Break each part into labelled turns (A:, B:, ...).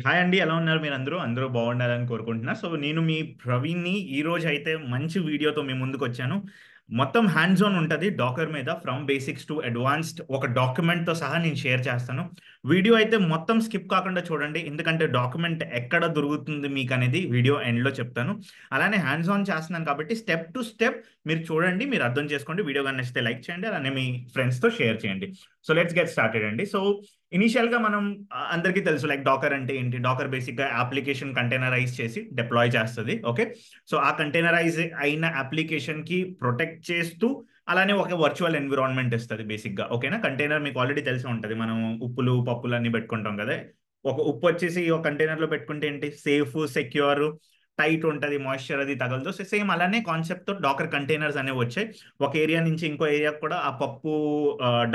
A: Hi అండి. ఎలా ఉన్నారు మీరందరూ? అందరూ బాగుండాలని కోరుకుంటున్నా. సో, నేను మీ ప్రవీణ్‌ని ఈరోజైతే మంచి వీడియోతో మీ ముందుకొచ్చాను. మొత్తం హ్యాండ్స్ ఆన్ ఉంటది డాకర్ మీద. ఫ్రమ్ బేసిక్స్ టు అడ్వాన్స్డ్ ఒక డాక్యుమెంట్‌తో సహా నేను షేర్ చేస్తాను. వీడియో అయితే మొత్తం స్కిప్ కాకుండా చూడండి. ఎందుకంటే డాక్యుమెంట్ ఎక్కడ దొరుకుతుంది మీకనేది వీడియో ఎండ్‌లో చెప్తాను. అలానే హ్యాండ్స్ ఆన్ చేస్తున్నాను కాబట్టి స్టెప్ టు స్టెప్ మీరు చూడండి. మీరు అర్థం చేసుకోండి. వీడియో గాని నచ్చితే లైక్ చేయండి. అలానే మీ ఫ్రెండ్స్‌తో షేర్ చేయండి. సో, లెట్స్ గెట్ స్టార్టెడ్ అండి. సో, ఇనిషియల్ గా మనం అందరికీ తెలుసు లైక్ డాకర్ అంటే ఏంటి. డాకర్ బేసిక్ గా అప్లికేషన్ కంటైనరైజ్ చేసి డిప్లాయ్ చేస్తుంది. ఓకే, సో ఆ కంటైనరైజ్ అయిన అప్లికేషన్ కి ప్రొటెక్ట్ చేస్తూ అలానే ఒక వర్చువల్ ఎన్విరాన్మెంట్ ఇస్తుంది బేసిక్ గా. ఓకేనా, కంటైనర్ మీకు ఆల్రెడీ తెలిసి ఉంటుంది. మనం ఉప్పులు పప్పులు అన్ని పెట్టుకుంటాం కదా. ఒక ఉప్పు వచ్చేసి ఒక కంటైనర్ లో పెట్టుకుంటే ఏంటి, సేఫ్ సెక్యూర్ టైట్ ఉంటుంది, మాయిశ్చర్ అది తగలదు. సో సేమ్ అలానే కాన్సెప్ట్ తో డాకర్ కంటైనర్స్ అనేవి వచ్చాయి. ఒక ఏరియా నుంచి ఇంకో ఏరియా కూడా ఆ పప్పు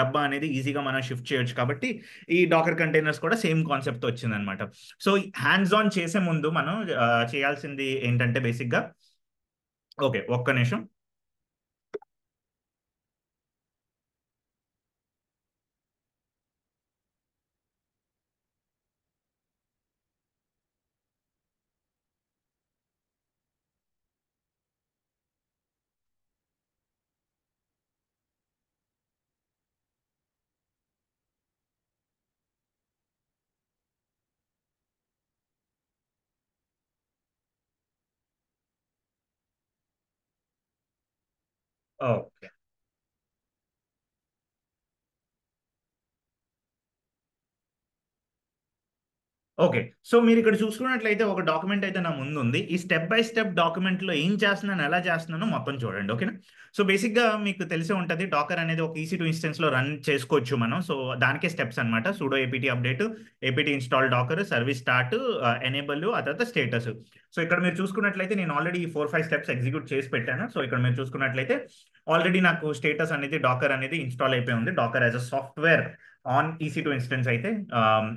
A: డబ్బా అనేది ఈజీగా మనం షిఫ్ట్ చేయొచ్చు. కాబట్టి ఈ డాకర్ కంటైనర్స్ కూడా సేమ్ కాన్సెప్ట్ వచ్చింది అనమాట. సో హ్యాండ్స్ ఆన్ చేసే ముందు మనం చేయాల్సింది ఏంటంటే బేసిక్ గా, ఓకే ఒక్క నిమిషం. Okay, okay. సో మీరు ఇక్కడ చూసుకున్నట్లయితే ఒక డాక్యుమెంట్ అయితే నా ముందు ఉంది. ఈ స్టెప్ బై స్టెప్ డాక్యుమెంట్ లో ఏం చేస్తున్నాను, ఎలా చేస్తున్నానో మొత్తం చూడండి. ఓకేనా, సో బేసిక్ గా మీకు తెలిసే ఉంటది డాకర్ అనేది ఒక EC2 ఇన్స్టెన్స్ లో రన్ చేసుకోవచ్చు మనం. సో దానికే స్టెప్స్ అన్నమాట. sudo apt update, apt install Docker, service start, enable, ఆ తర్వాత స్టేటస్. సో ఇక్కడ మీరు చూసుకున్నట్లయితే నేను ఆల్రెడీ 4-5 స్టెప్స్ ఎగ్జిక్యూట్ చేసి పెట్టాను. సో ఇక్కడ మీరు చూసుకున్నట్లయితే ఆల్రెడీ నాకు స్టేటస్ అనేది డాకర్ అనేది ఇన్స్టాల్ అయిపోయి ఉంది. Docker as a software on EC2 instance అయితే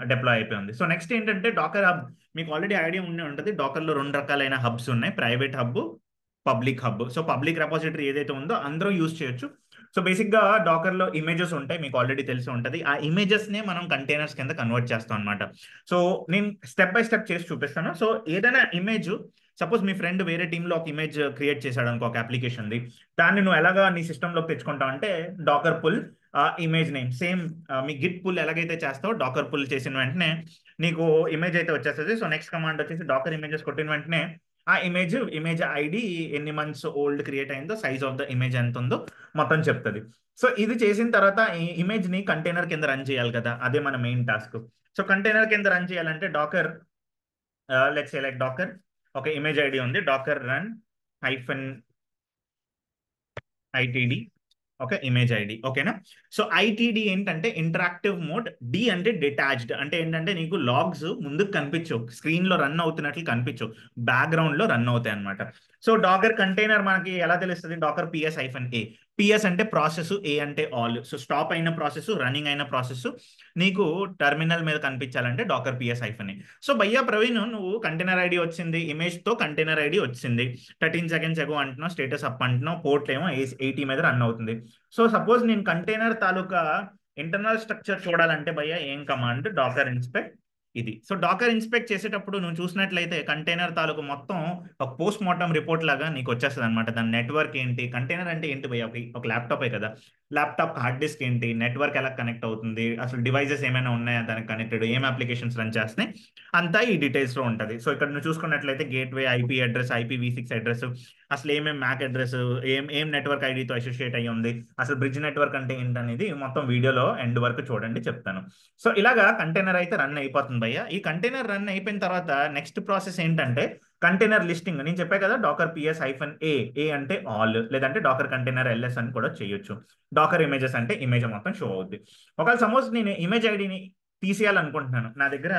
A: డిప్లాయ్ అయిపోయి ఉంది. సో నెక్స్ట్ ఏంటంటే డాకర్ హబ్. మీకు ఆల్రెడీ ఐడియా ఉండే ఉంటుంది. డాకర్ లో రెండు రకాలైన హబ్స్ ఉన్నాయి, private hub, public hub. So public repository ఏదైతే ఉందో అందరూ యూజ్ చేయొచ్చు. సో బేసిక్ గా డాకర్ లో ఇమేజెస్ ఉంటాయి, మీకు ఆల్రెడీ తెలిసి ఉంటది. ఆ ఇమేజెస్ నే మనం కంటైనర్స్ కింద కన్వర్ట్ చేస్తాం అనమాట. సో నేను స్టెప్ బై స్టెప్ చేసి చూపిస్తాను. సో ఏదైనా ఇమేజ్, సపోజ్ మీ ఫ్రెండ్ వేరే టీంలో ఒక ఇమేజ్ క్రియేట్ చేశాడు అనుకో, ఒక అప్లికేషన్ది. దాన్ని నువ్వు ఎలాగా నీ సిస్టంలోకి తెచ్చుకుంటావు అంటే Docker pull image name same. మీ గిట్ పుల్ ఎలాగైతే చేస్తావో డాకర్ పుల్ చేసిన వెంటనే నీకు ఇమేజ్ అయితే వచ్చేస్తుంది. సో నెక్స్ట్ కమాండ్ వచ్చేసి డాకర్ ఇమేజెస్ కొట్టిన వెంటనే ఆ ఇమేజ్ ఐడి ఎన్ని మంత్స్ ఓల్డ్ క్రియేట్ అయిందో, సైజ్ ఆఫ్ ద ఇమేజ్ ఎంత ఉందో మొత్తం చెప్తుంది. సో ఇది చేసిన తర్వాత ఈ ఇమేజ్ ని కంటైనర్ కింద రన్ చేయాలి కదా, అదే మన మెయిన్ టాస్క్. సో కంటైనర్ కింద రన్ చేయాలంటే Docker, let's say like Docker ఒక ఇమేజ్ ఐడి ఉంది, Docker run hyphen ITD, okay image ID. ఓకేనా, సో ఐటీడీ ఏంటంటే ఇంటరాక్టివ్ మోడ్, డి అంటే డిటాచ్డ్. అంటే ఏంటంటే నీకు లాగ్స్ ముందుకు కనిపించవు, స్క్రీన్ లో రన్ అవుతున్నట్లు కనిపించవు, బ్యాక్గ్రౌండ్ లో రన్ అవుతాయి అనమాట. సో డాకర్ కంటైనర్ మనకి ఎలా తెలుస్తుంది, డాకర్ PS-A. పిఎస్ అంటే ప్రాసెస్, ఏ అంటే ఆల్. సో స్టాప్ అయిన ప్రాసెస్, రన్నింగ్ అయిన ప్రాసెస్ నీకు టర్మినల్ మీద కనిపించాలంటే డాకర్ PS-A. సో భయ్యా ప్రవీణ్, నువ్వు కంటైనర్ ఐడి వచ్చింది, ఇమేజ్ తో కంటైనర్ ఐడి వచ్చింది, 13 seconds ఎగో అంటున్నావు, స్టేటస్ అప్ అంటున్నావు, పోర్ట్ ఏమో 80 మీద రన్ అవుతుంది. సో సపోజ్ నేను కంటైనర్ తాలూకా ఇంటర్నల్ స్ట్రక్చర్ చూడాలంటే భయ్య ఏం కమాండ్, డాకర్ ఇన్స్పెక్ట్. ఇది సో డాకర్ ఇన్స్పెక్ట్ చేసేటప్పుడు నువ్వు చూసినట్లయితే కంటైనర్ తాలూకు మొత్తం ఒక పోస్ట్ మార్టం రిపోర్ట్ లాగా నీకు వచ్చేస్తుంది అనమాట. దాని నెట్వర్క్ ఏంటి, కంటైనర్ అంటే ఏంటి భయ్య, ఒక ల్యాప్టాపే కదా, ల్యాప్టాప్ హార్డ్ డిస్క్ ఏంటి, నెట్వర్క్ ఎలా కనెక్ట్ అవుతుంది, అసలు డివైజెస్ ఏమైనా ఉన్నాయా దానికి కనెక్టెడ్, ఏం అప్లికేషన్స్ రన్ చేస్తున్నాయి, అంతా ఈ డీటెయిల్స్ లో ఉంటుంది. సో ఇక్కడ నువ్వు చూసుకున్నట్లయితే gateway IP address, IPv6 address, అసలు ఏమేమి మ్యాక్ అడ్రస్, ఏం నెట్వర్క్ ఐడితో అసోసియేట్ అయ్యి ఉంది, అసలు బ్రిడ్జ్ నెట్వర్క్ అంటే ఏంటనేది మొత్తం వీడియోలో ఎండ్ వరకు చూడండి, చెప్తాను. సో ఇలాగా కంటైనర్ అయితే రన్ అయిపోతుంది భయ్య. ఈ కంటైనర్ రన్ అయిపోయిన తర్వాత నెక్స్ట్ ప్రాసెస్ ఏంటంటే కంటైనర్ లిస్టింగ్. నేను చెప్పా కదా డాకర్ PS-A, ఏ అంటే ఆల్, లేదంటే డాకర్ కంటైనర్ LS అని కూడా చేయొచ్చు. డాకర్ ఇమేజెస్ అంటే ఇమేజ్ మొత్తం షో అవుద్ది. ఒకవేళ సపోజ్ నేను ఇమేజ్ ఐడిని తీసేయాలనుకుంటున్నాను, నా దగ్గర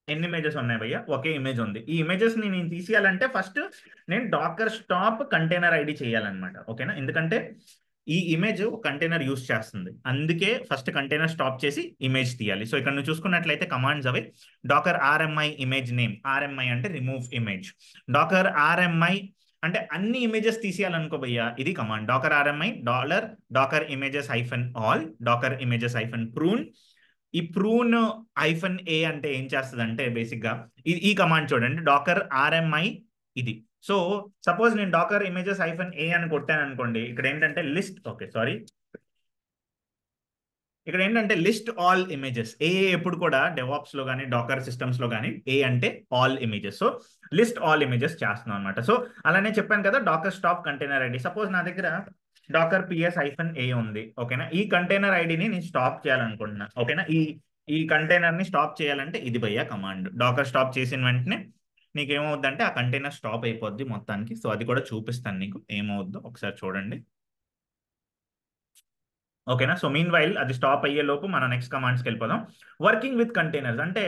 A: ఎన్ని ఇమేజెస్ ఉన్నాయి భయ్య, ఒకే ఇమేజ్ ఉంది. ఈ ఇమేజెస్ ని నేను తీసేయాలంటే ఫస్ట్ నేను డాకర్ స్టాప్ కంటైనర్ ఐడి చేయాలన్నమాట. ఓకేనా, ఎందుకంటే ఈ ఇమేజ్ కంటైనర్ యూస్ చేస్తుంది, అందుకే ఫస్ట్ కంటైనర్ స్టాప్ చేసి ఇమేజ్ తీయాలి. సో ఇక్కడ నువ్వు చూసుకున్నట్లయితే కమాండ్స్ అవి Docker RMI image name, RMI అంటే రిమూవ్ ఇమేజ్, డాకర్ RMI అంటే అన్ని ఇమేజెస్ తీసేయాలనుకో భయ్య, ఇది command Docker RMI dollar Docker images hyphen all, Docker images hyphen prune, ఈ ప్రూన్ -a అంటే ఏం చేస్తుంది అంటే బేసిక్ గా ఈ కమాండ్ చూడండి, డాకర్ RMI ఇది. సో సపోజ్ నేను డాకర్ ఇమేజెస్ -a అని కొట్టాను అనుకోండి, ఇక్కడ ఏంటంటే లిస్ట్, ఓకే సారీ, ఇక్కడ ఏంటంటే లిస్ట్ ఆల్ ఇమేజెస్. ఏ ఎప్పుడు కూడా డెవాప్స్ లో కానీ డాకర్ సిస్టమ్స్ లో కానీ ఏ అంటే all images. So list all images చేస్తున్నాం అనమాట. సో అలానే చెప్పాను కదా Docker stop container ID. Suppose నా దగ్గర డాకర్ PS-a ఉంది, ఓకేనా. ఈ కంటైనర్ ఐడిని నేను స్టాప్ చేయాలనుకుంటున్నా, ఓకేనా. ఈ కంటైనర్ ని స్టాప్ చేయాలంటే ఇది భయ్యా కమాండ్. డాకర్ స్టాప్ చేసిన వెంటనే నీకు ఏమవుద్దంటే ఆ కంటైనర్ స్టాప్ అయిపోద్ది మొత్తానికి. సో అది కూడా చూపిస్తాను నీకు ఏమవుద్దో, ఒకసారి చూడండి, ఓకేనా. సో మీన్ వైల్ అది స్టాప్ అయ్యే లోపు మనం నెక్స్ట్ కమాండ్స్కి వెళ్ళిపోదాం. వర్కింగ్ విత్ కంటైనర్స్ అంటే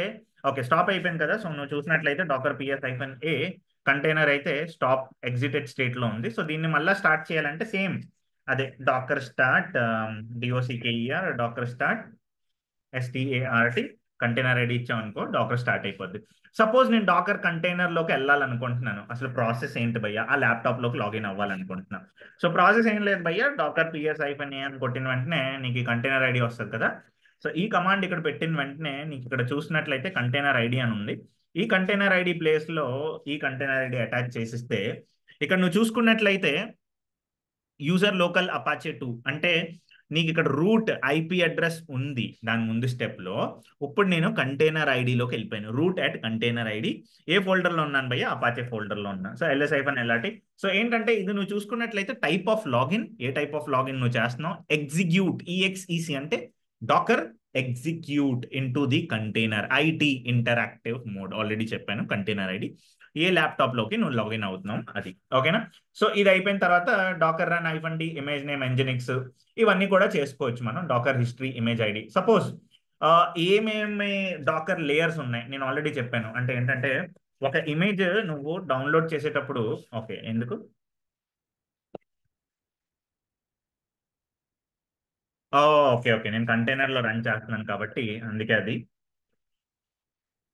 A: ఓకే స్టాప్ అయిపోయింది కదా. సో నువ్వు చూసినట్లయితే డాకర్ PS-a కంటైనర్ అయితే స్టాప్ ఎగ్జిటెడ్ స్టేట్ లో ఉంది. సో దీన్ని మళ్ళీ స్టార్ట్ చేయాలంటే సేమ్ అదే Docker start DOCKER Docker start START container ID ఇచ్చాం అనుకో, డాకర్ స్టార్ట్ అయిపోద్ది. సపోజ్ నేను డాకర్ కంటైనర్ లోకి వెళ్ళాలనుకుంటున్నాను, అసలు ప్రాసెస్ ఏంటి భయ్యా, ఆ ల్యాప్టాప్ లోకి లాగిన్ అవ్వాలనుకుంటున్నాను. సో ప్రాసెస్ ఏం లేదు భయ్యా, డాకర్ PS-a అని కొట్టిన వెంటనే నీకు ఈ కంటైనర్ ఐడి వస్తుంది కదా. సో ఈ కమాండ్ ఇక్కడ పెట్టిన వెంటనే నీకు ఇక్కడ చూసినట్లయితే కంటైనర్ ఐడి అని ఉంది. ఈ కంటైనర్ ఐడి ప్లేస్ లో ఈ కంటైనర్ ఐడి అటాచ్ చేసిస్తే ఇక్కడ నువ్వు చూసుకున్నట్లయితే యూజర్ లోకల్ అపాచే 2 అంటే నీకు ఇక్కడ రూట్ IP అడ్రస్ ఉంది దాని ముందు స్టెప్ లో. ఇప్పుడు నేను కంటైనర్ ఐడిలోకి వెళ్ళిపోయాను, రూట్ అట్ కంటైనర్ ఐడి. ఏ ఫోల్డర్ లో ఉన్నాను భయ్య, అపాచే ఫోల్డర్ లో ఉన్నా. So ls-lrt. సో ఏంటంటే ఇది నువ్వు చూసుకున్నట్లయితే టైప్ ఆఫ్ లాగిన్, ఏ టైప్ ఆఫ్ లాగిన్ నువ్వు చేస్తున్నావు, ఎగ్జిక్యూట్ EXEC అంటే Docker execute into the container IT interactive mode. Already చెప్పాను కంటైనర్ ఐడి, ఏ ల్యాప్టాప్ లోకి నువ్వు లాగిన్ అవుతున్నావు అది, ఓకేనా. సో ఇది అయిపోయిన తర్వాత Docker run -d image name Nginx ఇవన్నీ కూడా చేసుకోవచ్చు మనం. Docker history image ID. Suppose ఏమేమి డాకర్ లేయర్స్ ఉన్నాయి నేను ఆల్రెడీ చెప్పాను. అంటే ఏంటంటే ఒక ఇమేజ్ నువ్వు డౌన్లోడ్ చేసేటప్పుడు, ఓకే ఎందుకు ఓకే ఓకే నేను కంటైనర్ లో రన్ చేస్తున్నాను కాబట్టి అందుకే అది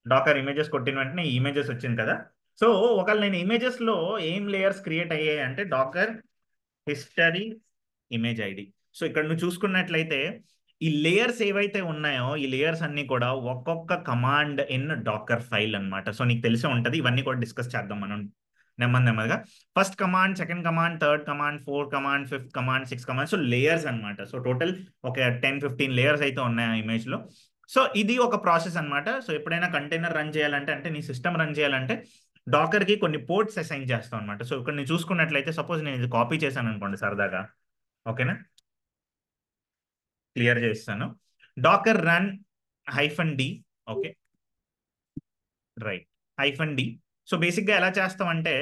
A: డాకర్ ఇమేజెస్ కొట్టిన వెంటనే ఈ ఇమేజెస్ వచ్చింది కదా. సో ఒకవేళ నేను ఇమేజెస్ లో ఏం లేయర్స్ క్రియేట్ అయ్యాయి అంటే Docker history image ID. So ఇక్కడ నువ్వు చూసుకున్నట్లయితే ఈ లేయర్స్ ఏవైతే ఉన్నాయో ఈ లేయర్స్ అన్ని కూడా ఒక్కొక్క కమాండ్ ఇన్ డాకర్ ఫైల్ అన్నమాట. సో నీకు తెలిసే ఉంటది, ఇవన్నీ కూడా డిస్కస్ చేద్దాం మనం నెమ్మదిగా. First command, second command, third command, fourth command, fifth command, sixth command. So layers అన్నమాట. సో టోటల్ ఒక 10-15 లేయర్స్ అయితే ఉన్నాయి ఆ ఇమేజ్ లో. సో ఇది ఒక ప్రాసెస్ అన్నమాట. సో ఎప్పుడైనా కంటైనర్ రన్ చేయాలంటే, అంటే నీ సిస్టమ్ రన్ చేయాలంటే డాకర్ కి కొన్ని పోర్ట్స్ అసైన్ చేస్తాం అనమాట. సో ఇక్కడ నేను చూసుకున్నట్లయితే సపోజ్ నేను ఇది కాపీ చేశాను అనుకోండి సరదాగా, ఓకేనా, క్లియర్ చేస్తాను. Docker run -d, okay right -d. So basic గా ఎలా చేస్తామంటే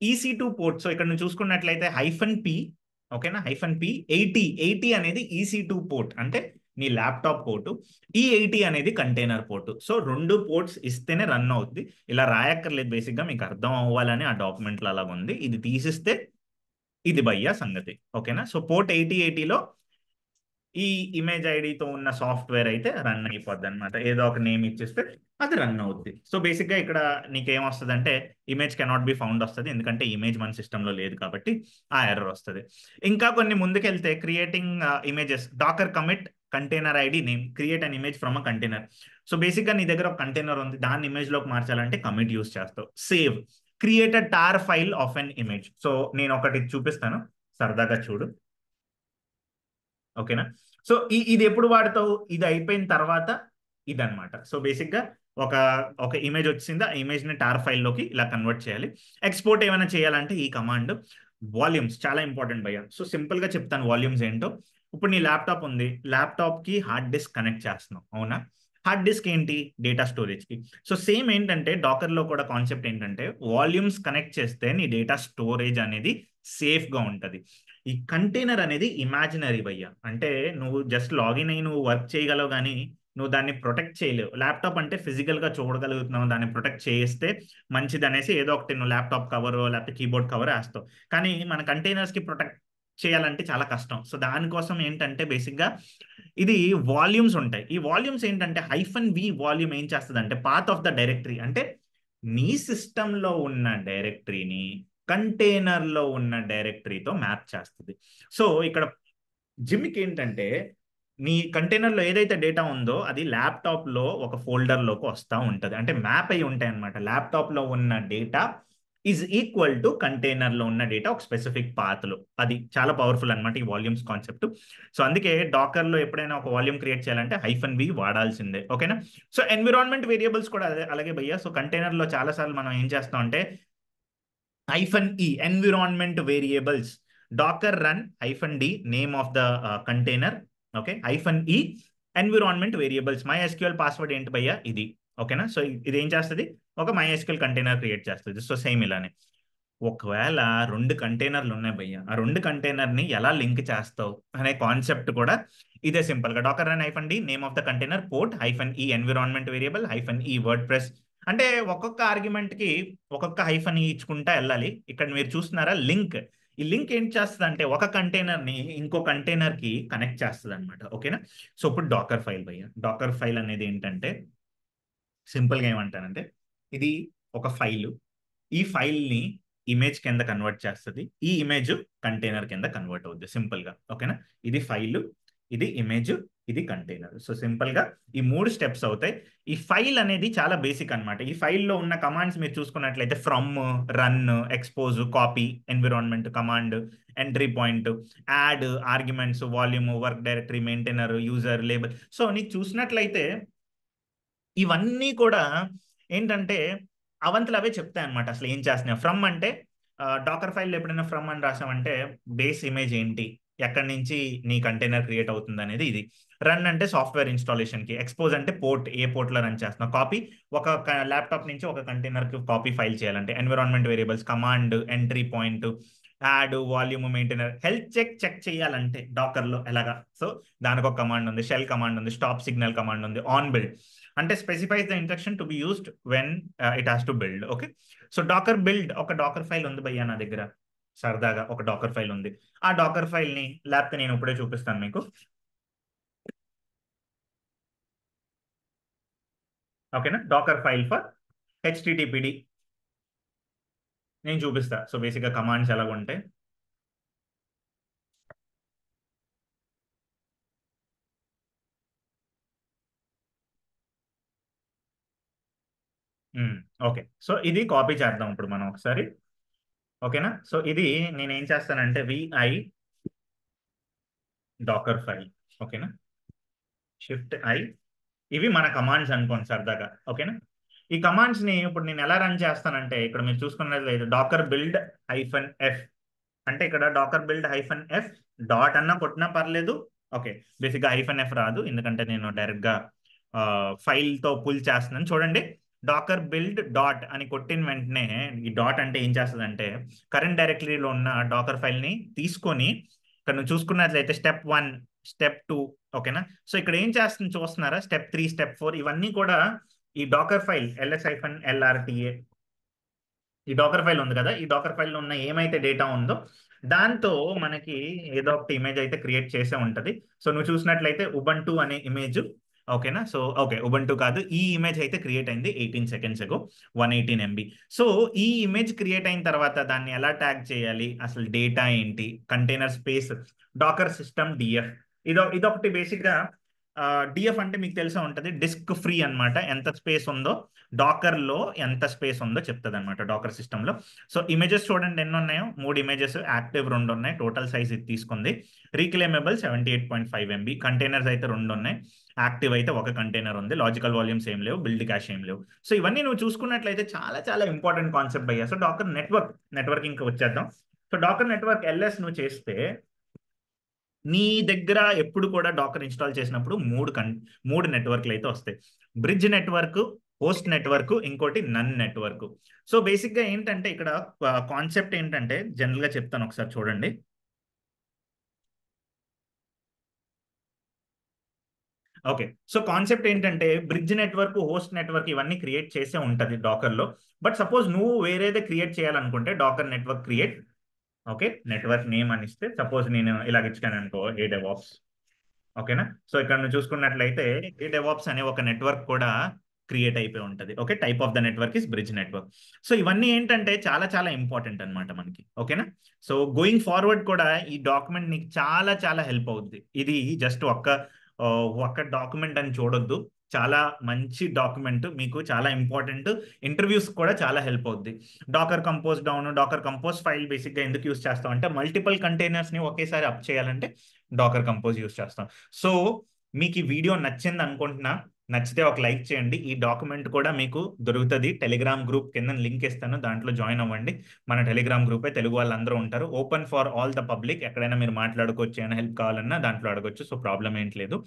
A: EC2 పోర్ట్. సో ఇక్కడ నువ్వు చూసుకున్నట్లయితే -p, ఓకేనా, -p 80 అనేది EC2 పోర్ట్ అంటే నీ ల్యాప్టాప్ పోర్టు. ఈ 80 అనేది కంటైనర్ పోర్టు. సో రెండు పోర్ట్స్ ఇస్తేనే రన్ అవుద్ది. ఇలా రాయక్కర్లేదు, బేసిక్ గా మీకు అర్థం అవ్వాలని ఆ డాక్యుమెంట్లో అలాగ ఉంది. ఇది తీసిస్తే ఇది భయ్యా సంగతి, ఓకేనా. సో పోర్ట్ 8080లో ఈ ఇమేజ్ ఐడితో ఉన్న సాఫ్ట్వేర్ అయితే రన్ అయిపోద్ది అనమాట. ఏదో ఒక నేమ్ ఇచ్చేస్తే అది రన్ అవుద్ది. సో బేసిక్గా ఇక్కడ నీకేం వస్తుంది అంటే ఇమేజ్ కెనాట్ బి ఫౌండ్ వస్తుంది, ఎందుకంటే ఇమేజ్ మన సిస్టంలో లేదు కాబట్టి ఆ ఎర్రర్ వస్తుంది. ఇంకా కొన్ని ముందుకెళ్తే creating images, Docker commit container ID name, create an image from a container. So బేసిక్గా నీ దగ్గర ఒక కంటైనర్ ఉంది, దాన్ని ఇమేజ్లోకి మార్చాలంటే కమిట్ యూస్ చేస్తావు. Save, create a tar file of an image. So నేను ఒకటి చూపిస్తాను సరదాగా చూడు, ఓకేనా. సో ఇది ఎప్పుడు వాడతావు, ఇది అయిపోయిన తర్వాత ఇదనమాట. సో బేసిక్గా ఒక ఒక ఇమేజ్ వచ్చిందా, ఆ ఇమేజ్ని టార్ ఫైల్లోకి ఇలా కన్వర్ట్ చేయాలి. ఎక్స్పోర్ట్ ఏమైనా చేయాలంటే ఈ కమాండ్ వాల్యూమ్స్ చాలా ఇంపార్టెంట్ భయ్య. సో సింపుల్గా చెప్తాను వాల్యూమ్స్ ఏంటో. ఇప్పుడు నీ ల్యాప్టాప్ ఉంది, ల్యాప్టాప్కి హార్డ్ డిస్క్ కనెక్ట్ చేస్తున్నావు, అవునా. హార్డ్ డిస్క్ ఏంటి, డేటా స్టోరేజ్కి. సో సేమ్ ఏంటంటే డాకర్లో కూడా కాన్సెప్ట్ ఏంటంటే వాల్యూమ్స్ కనెక్ట్ చేస్తే నీ డేటా స్టోరేజ్ అనేది సేఫ్గా ఉంటుంది. ఈ కంటైనర్ అనేది ఇమాజినరీ భయ్య, అంటే నువ్వు జస్ట్ లాగిన్ అయ్యి నువ్వు వర్క్ చేయగలవు కానీ నువ్వు దాన్ని ప్రొటెక్ట్ చేయలేవు. ల్యాప్టాప్ అంటే ఫిజికల్గా చూడగలుగుతున్నావు, దాన్ని ప్రొటెక్ట్ చేస్తే మంచిది అనేసి ఏదో ఒకటి నువ్వు ల్యాప్టాప్ కవర్ లేకపోతే కీబోర్డ్ కవర్ వేస్తావు. కానీ మన కంటైనర్స్కి ప్రొటెక్ట్ చేయాలంటే చాలా కష్టం. సో దానికోసం ఏంటంటే బేసిక్గా ఇది వాల్యూమ్స్ ఉంటాయి. ఈ వాల్యూమ్స్ ఏంటంటే -v వాల్యూమ్ ఏం చేస్తుంది అంటే పాత్ ఆఫ్ ద డైరెక్టరీ, అంటే నీ సిస్టంలో ఉన్న డైరెక్టరీని కంటైనర్లో ఉన్న డైరెక్టరీతో మ్యాప్ చేస్తుంది. సో ఇక్కడ జిమ్కి ఏంటంటే నీ కంటైనర్లో ఏదైతే డేటా ఉందో అది ల్యాప్టాప్లో ఒక ఫోల్డర్లోకి వస్తూ ఉంటుంది. అంటే మ్యాప్ అయి ఉంటాయి అనమాట. ల్యాప్టాప్లో ఉన్న డేటా ఈజ్ ఈక్వల్ టు కంటైనర్లో ఉన్న డేటా ఒక స్పెసిఫిక్ పాత్లో. అది చాలా పవర్ఫుల్ అనమాట ఈ వాల్యూమ్స్ కాన్సెప్ట్. సో అందుకే డాకర్లో ఎప్పుడైనా ఒక వాల్యూమ్ క్రియేట్ చేయాలంటే -v వాడాల్సిందే. ఓకేనా? సో ఎన్విరాన్మెంట్ వేరియబుల్స్ కూడా అలాగే భయ్యా. సో కంటైనర్లో చాలాసార్లు మనం ఏం చేస్తాం అంటే -e environment variables, docker run -d name of the container, okay, -e environment variables. MySQL password ఏంటి భయ్యా ఇది. ఓకేనా? సో ఇది ఏం చేస్తుంది, ఒక MySQL కంటైనర్ క్రియేట్ చేస్తుంది. సో సేమ్ ఇలానే ఒకవేళ 2 కంటైనర్లు ఉన్నాయి భయ్యా, ఆ 2 కంటైనర్ని ఎలా లింక్ చేస్తావు అనే కాన్సెప్ట్ కూడా ఇదే సింపుల్ గా. Docker run -d name of the container, port -e environment variable -e WordPress. అంటే ఒక్కొక్క ఆర్గ్యుమెంట్ కి ఒక్కొక్క -e ఇచ్చుకుంటా వెళ్ళాలి. ఇక్కడ మీరు చూస్తున్నారా లింక్. ఈ లింక్ ఏం చేస్తుంది అంటే ఒక కంటైనర్ ని ఇంకో కంటైనర్ కి కనెక్ట్ చేస్తుంది అనమాట. ఓకేనా? సో ఇప్పుడు డాకర్ ఫైల్ భయ్యా. డాకర్ ఫైల్ అనేది ఏంటంటే సింపుల్ గా ఏమంటానంటే ఇది ఒక ఫైల్. ఈ ఫైల్ ని ఇమేజ్ కింద కన్వర్ట్ చేస్తుంది. ఈ ఇమేజ్ కంటైనర్ కింద కన్వర్ట్ అవుద్ది సింపుల్ గా. ఓకేనా? ఇది ఫైల్, ఇది ఇమేజ్, ఇది కంటైనర్. సో సింపుల్ గా ఈ 3 స్టెప్స్ అవుతాయి. ఈ ఫైల్ అనేది చాలా బేసిక్ అనమాట. ఈ ఫైల్లో ఉన్న కమాండ్స్ మీరు చూసుకున్నట్లయితే from, run, expose, copy, environment command, entry point, add, arguments, volume, work directory, maintainer, user, label. So నీకు చూసినట్లయితే ఇవన్నీ కూడా ఏంటంటే అవంతలు అవే చెప్తాయి అనమాట. అసలు ఏం చేస్తున్నాయి. ఫ్రమ్ అంటే డాకర్ ఫైల్ ఎప్పుడైనా ఫ్రమ్ అని రాసామంటే బేస్ ఇమేజ్ ఏంటి, ఎక్కడి నుంచి నీ కంటైనర్ క్రియేట్ అవుతుంది అనేది ఇది. రన్ అంటే సాఫ్ట్వేర్ ఇన్స్టాలేషన్ కి. ఎక్స్పోజ్ అంటే పోర్ట్, ఏ పోర్ట్ లో రన్ చేస్తున్నావు. కాపీ ఒక ల్యాప్టాప్ నుంచి ఒక కంటైనర్ కి కాపీ ఫైల్ చేయాలంటే. Environment variables, command, entry point, add, volume, maintainer. Health check చేయాలంటే డాకర్ లో ఎలాగా, సో దానికి ఒక కమాండ్ ఉంది. షెల్ కమాండ్ ఉంది. స్టాప్ సిగ్నల్ కమాండ్ ఉంది. ఆన్ బిల్డ్ అంటే specifies the instruction to be used when it has to build. Okay? So Docker build ఒక డాకర్ ఫైల్ ఉంది భయ్యా నా దగ్గర. సరదాగా ఒక డాకర్ ఫైల్ ఉంది. ఆ డాకర్ ఫైల్ ని లేకపోతే నేను ఇప్పుడే చూపిస్తాను మీకు. ఓకేనా? డాకర్ ఫైల్ ఫర్ హెచ్టిటిపిడి నేను చూపిస్తా. సో బేసిక్ గా కమాండ్స్ ఎలా ఉంటాయి. ఓకే. సో ఇది కాపీ చేద్దాం ఇప్పుడు మనం ఒకసారి. ఓకేనా? సో ఇది నేను ఏం చేస్తానంటే VI డాకర్ ఫైల్. ఓకేనా? Shift-I. ఇవి మన కమాండ్స్ అనుకోండి సరదాగా. ఓకేనా? ఈ కమాండ్స్ ని ఇప్పుడు నేను ఎలా రన్ చేస్తానంటే ఇక్కడ మీరు చూసుకున్నట్లయితే డాకర్ బిల్డ్ -f అంటే ఇక్కడ డాకర్ బిల్డ్ -f డాట్ అన్నా కొట్టినా పర్లేదు. ఓకే, బేసిక్గా -f రాదు ఎందుకంటే నేను డైరెక్ట్ గా ఫైల్ తో పుల్ చేస్తున్నాను. చూడండి, డాకర్ బిల్డ్ డాట్ అని కొట్టిన వెంటనే ఈ డాట్ అంటే ఏం చేస్తుంది అంటే కరెంట్ డైరెక్టరీలో ఉన్న డాకర్ ఫైల్ ని తీసుకొని ఇక్కడ నువ్వు చూసుకున్నట్లయితే స్టెప్ 1, స్టెప్ 2. ఓకేనా? సో ఇక్కడ ఏం చేస్తుంది చూస్తున్నారా, స్టెప్ 3, స్టెప్ 4 ఇవన్నీ కూడా ఈ డాకర్ ఫైల్ ls-lrta, ఈ డాకర్ ఫైల్ ఉంది కదా, ఈ డాకర్ ఫైల్లో ఉన్న ఏమైతే డేటా ఉందో దాంతో మనకి ఏదో ఒకటి ఇమేజ్ అయితే క్రియేట్ చేసే ఉంటది. సో నువ్వు చూసినట్లయితే ఉబంటు అనే ఇమేజ్. ఓకేనా? సో ఓకే, ఉబంటు కాదు, ఈ ఇమేజ్ అయితే క్రియేట్ అయింది 18 seconds ago, 118 MB. సో ఈ ఇమేజ్ క్రియేట్ అయిన తర్వాత దాన్ని ఎలా ట్యాగ్ చేయాలి, అసలు డేటా ఏంటి, container space, Docker system DF. ఇదొకటి బేసిక్ గా. డిఎఫ్ అంటే మీకు తెలిసే ఉంటది, డిస్క్ ఫ్రీ అన్నమాట. ఎంత స్పేస్ ఉందో డాకర్ లో ఎంత స్పేస్ ఉందో చెప్తుంది అనమాట డాకర్ సిస్టమ్ లో. సో ఇమేజెస్ చూడండి ఎన్ని ఉన్నాయో, 3 ఇమేజెస్, యాక్టివ్ 2 ఉన్నాయి, టోటల్ సైజ్ ఇది తీసుకుంది. రీక్లెయిమబుల్ 78.5 MB. కంటైనర్స్ అయితే 2 ఉన్నాయి, యాక్టివ్ అయితే ఒక కంటైనర్ ఉంది. లాజికల్ వాల్యూమ్స్ ఏం లేవు, బిల్డ్ క్యాష్ ఏం లేవు. సో ఇవన్నీ నువ్వు చూసుకున్నట్లయితే చాలా చాలా ఇంపార్టెంట్ కాన్సెప్ట్ అయ్యా. సో డాకర్ నెట్వర్కింగ్ వచ్చేద్దాం. సో డాకర్ నెట్వర్క్ ఎల్ఎస్ నువ్వు చేస్తే నీ దగ్గర ఎప్పుడు కూడా డాకర్ ఇన్స్టాల్ చేసినప్పుడు మూడు నెట్వర్క్లు అయితే వస్తాయి. బ్రిడ్జ్ నెట్వర్క్, హోస్ట్ నెట్వర్క్, ఇంకోటి నన్ నెట్వర్క్. సో బేసిక్ గా ఏంటంటే ఇక్కడ కాన్సెప్ట్ ఏంటంటే జనరల్ గా చెప్తాను, ఒకసారి చూడండి. ఓకే, సో కాన్సెప్ట్ ఏంటంటే బ్రిడ్జ్ నెట్వర్క్, హోస్ట్ నెట్వర్క్ ఇవన్నీ క్రియేట్ చేసే ఉంటది డాకర్ లో. బట్ సపోజ్ నువ్వు వేరేదే క్రియేట్ చేయాలనుకుంటే Docker network create, okay, network name అని ఇస్తే సపోజ్ నేను ఇలాగ ఇచ్చాను అనుకో, ADevOps. ఓకేనా? సో ఇక్కడ నువ్వు చూసుకున్నట్లయితే ADevOps అనే ఒక నెట్వర్క్ కూడా క్రియేట్ అయిపోయి ఉంటుంది. Okay, type of the network is bridge network. So ఇవన్నీ ఏంటంటే చాలా చాలా ఇంపార్టెంట్ అనమాట మనకి. ఓకేనా? సో గోయింగ్ ఫార్వర్డ్ కూడా ఈ డాక్యుమెంట్ నీకు చాలా చాలా హెల్ప్ అవుద్ది. ఇది జస్ట్ ఒక డాక్యుమెంట్ అని చూడొద్దు. చాలా మంచి డాక్యుమెంట్, మీకు చాలా ఇంపార్టెంట్, ఇంటర్వ్యూస్ కూడా చాలా హెల్ప్ అవుద్ది. Docker compose down, Docker compose file బేసిక్గా ఎందుకు యూస్ చేస్తాం అంటే మల్టిపుల్ కంటైనర్స్ని ఒకేసారి అప్ చేయాలంటే డాకర్ కంపోజ్ యూస్ చేస్తాం. సో మీకు ఈ వీడియో నచ్చింది అనుకుంటున్నా. నచ్చితే ఒక లైక్ చేయండి. ఈ డాక్యుమెంట్ కూడా మీకు దొరుకుతుంది టెలిగ్రామ్ గ్రూప్ కింద లింక్ ఇస్తాను, దాంట్లో జాయిన్ అవ్వండి. మన టెలిగ్రామ్ గ్రూపే, తెలుగు వాళ్ళందరూ ఉంటారు, open for all the public. ఎక్కడైనా మీరు మాట్లాడుకోవచ్చు, ఏమైనా హెల్ప్ కావాలన్నా దాంట్లో అడగొచ్చు. సో ప్రాబ్లం ఏంటి లేదు.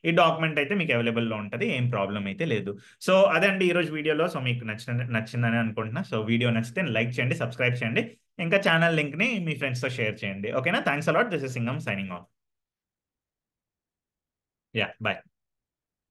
A: ఈ డాక్యుమెంట్ అయితే మీకు అవైలబుల్లో ఉంటుంది, ఏం ప్రాబ్లం అయితే లేదు. సో అదే అండి ఈరోజు వీడియోలో. సో మీకు నచ్చిందని అనుకుంటున్నా. సో వీడియో నచ్చితే లైక్ చేయండి, సబ్స్క్రైబ్ చేయండి, ఇంకా ఛానల్ లింక్ని మీ ఫ్రెండ్స్తో షేర్ చేయండి. ఓకేనా? Thanks a lot. This is Singam signing off. Yeah, bye.